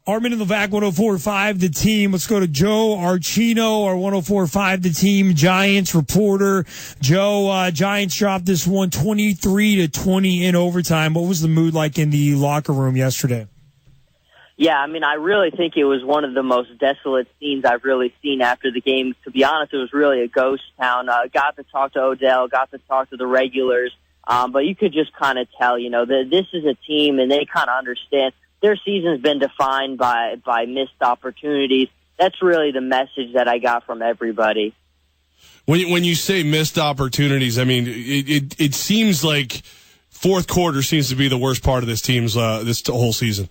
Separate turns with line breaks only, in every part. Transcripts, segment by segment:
Armin and Levac, 104.5 The Team. Let's go to Joe Archino, our 104.5 The Team Giants reporter. Joe, Giants dropped this one 23-20 in overtime. What was the mood like in the locker room yesterday?
Yeah, I mean, I really think it was one of the most desolate scenes I've really seen after the game. To be honest, it was really a ghost town. Got to talk to Odell, got to talk to the regulars, but you could just kind of tell, that this is a team, and they kind of understand. Their season's been defined by missed opportunities. That's really the message that I got from everybody.
When you say missed opportunities, I mean, it seems like fourth quarter seems to be the worst part of this team's this whole season.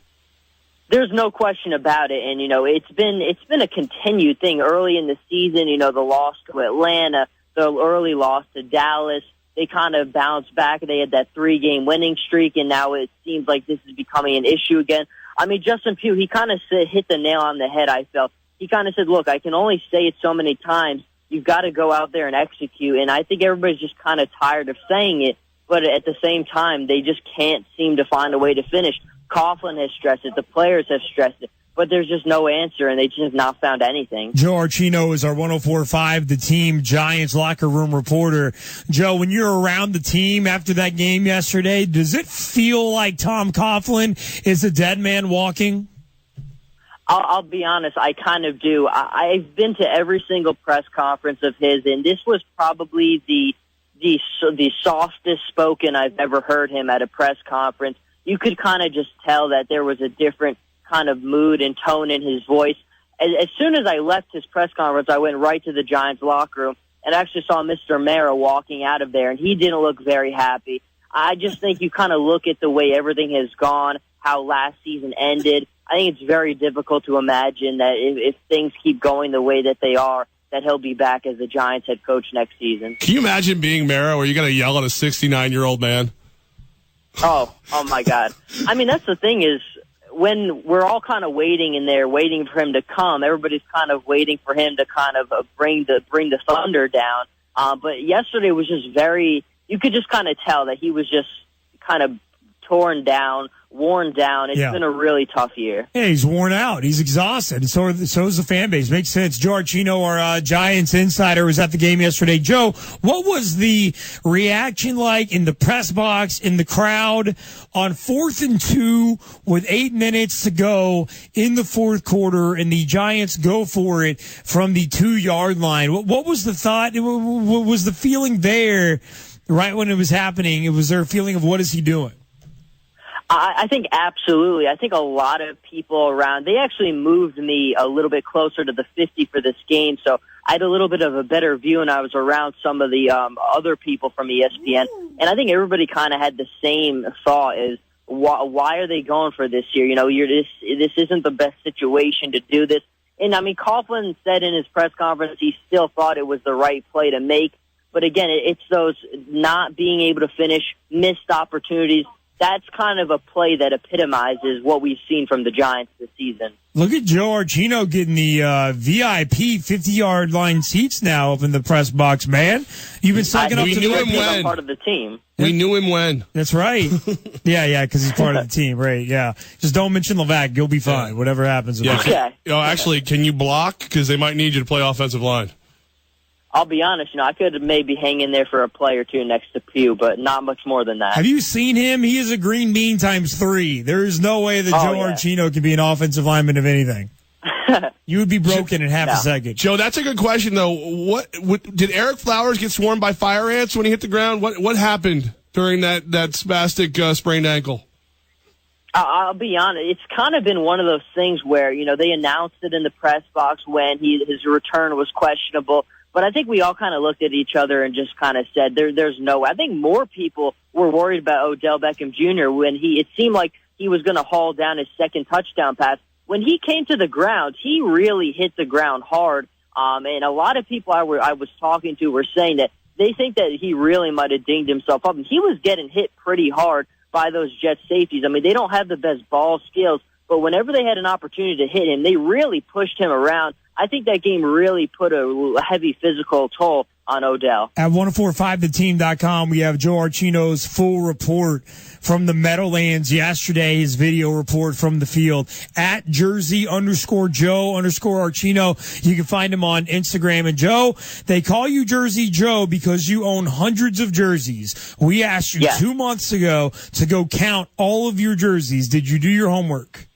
There's no question about it, and it's been a continued thing early in the season. The loss to Atlanta, the early loss to Dallas. They kind of bounced back. They had that 3-game winning streak, and now it seems like this is becoming an issue again. I mean, Justin Pugh, he kind of hit the nail on the head, I felt. He kind of said, look, I can only say it so many times. You've got to go out there and execute, and I think everybody's just kind of tired of saying it, but at the same time, they just can't seem to find a way to finish. Coughlin has stressed it. The players have stressed it. But there's just no answer, and they just have not found anything.
Joe Archino is our 104.5 The Team Giants locker room reporter. Joe, when you're around the team after that game yesterday, does it feel like Tom Coughlin is a dead man walking?
I'll be honest, I kind of do. I've been to every single press conference of his, and this was probably the softest spoken I've ever heard him at a press conference. You could kind of just tell that there was a different kind of mood and tone in his voice. As soon as I left his press conference, I went right to the Giants locker room and actually saw Mr. Mara walking out of there, and he didn't look very happy. I just think you kind of look at the way everything has gone, how last season ended. I think it's very difficult to imagine that if things keep going the way that they are, that he'll be back as the Giants head coach next season.
Can you imagine being Mara where you got to yell at a 69-year-old man?
Oh my God. I mean, that's the thing is, when we're all kind of waiting in there, waiting for him to come, everybody's kind of waiting for him to kind of bring the thunder down. But yesterday was just you could just kind of tell that he was just kind of torn down, worn down. It's been a really tough year.
Yeah, he's worn out. He's exhausted. So is the fan base. Makes sense. Joe Archino, our Giants insider, was at the game yesterday. Joe, what was the reaction like in the press box, in the crowd, on 4th and 2 with 8 minutes to go in the fourth quarter, and the Giants go for it from the 2-yard line? What was the thought? What was the feeling there right when it was happening? Was there a feeling of what is he doing?
I think absolutely. I think a lot of people around, they actually moved me a little bit closer to the 50 for this game, so I had a little bit of a better view, and I was around some of the other people from ESPN, and I think everybody kind of had the same thought is, why are they going for this year? This isn't the best situation to do this. And, I mean, Coughlin said in his press conference he still thought it was the right play to make, but again, it's those not being able to finish, missed opportunities. That's kind of a play that epitomizes what we've seen from the Giants this season.
Look at Joe Archino getting the VIP 50-yard line seats now up in the press box, man. You've been sucking up to
the part of the team.
We knew him when.
That's right. Yeah, because he's part of the team, right? Yeah. Just don't mention Levac. You'll be fine. Whatever happens.
Okay.
Actually, can you block? Because they might need you to play offensive line.
I'll be honest, I could maybe hang in there for a play or two next to Pugh, but not much more than that.
Have you seen him? He is a green bean times 3. There is no way that Joe Archino can be an offensive lineman of anything. You would be broken in half a second.
Joe, that's a good question, though. What did Eric Flowers get swarmed by fire ants when he hit the ground? What happened during that spastic sprained ankle?
I'll be honest. It's kind of been one of those things where, they announced it in the press box when his return was questionable. But I think we all kind of looked at each other and just kind of said, there's no way. I think more people were worried about Odell Beckham Jr. when it seemed like he was going to haul down his second touchdown pass. When he came to the ground, he really hit the ground hard. And a lot of people I was talking to were saying that they think that he really might have dinged himself up. And he was getting hit pretty hard by those Jet safeties. I mean, they don't have the best ball skills, but whenever they had an opportunity to hit him, they really pushed him around. I think that game really put a heavy physical toll on Odell.
Oh.
At 1045theteam.com, we have Joe Archino's full report from the Meadowlands yesterday, his video report from the field. At Jersey_Joe_Archino. You can find him on Instagram. And Joe, they call you Jersey Joe because you own hundreds of jerseys. We asked you 2 months ago to go count all of your jerseys. Did you do your homework?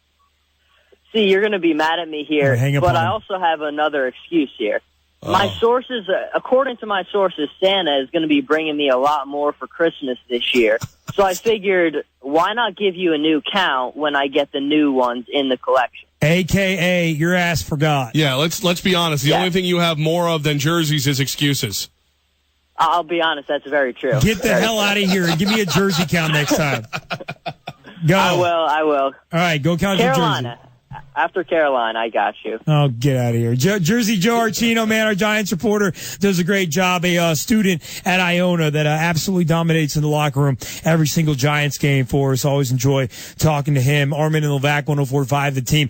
See, you're going to be mad at me here,
Right,
but I also have another excuse here. My sources, according to my sources, Santa is going to be bringing me a lot more for Christmas this year. So I figured, why not give you a new count when I get the new ones in the collection?
AKA, your ass forgot.
Yeah, let's be honest. The only thing you have more of than jerseys is excuses.
I'll be honest, that's very true.
Get the hell out of here and give me a jersey count next time. Go.
I will.
All right, go count your jersey.
Carolina. After Carolina, I got you.
Oh, get out of here. Jersey Joe Archino, man, our Giants reporter, does a great job. A student at Iona that absolutely dominates in the locker room every single Giants game for us. Always enjoy talking to him. Armin and Levac, 104.5 The Team.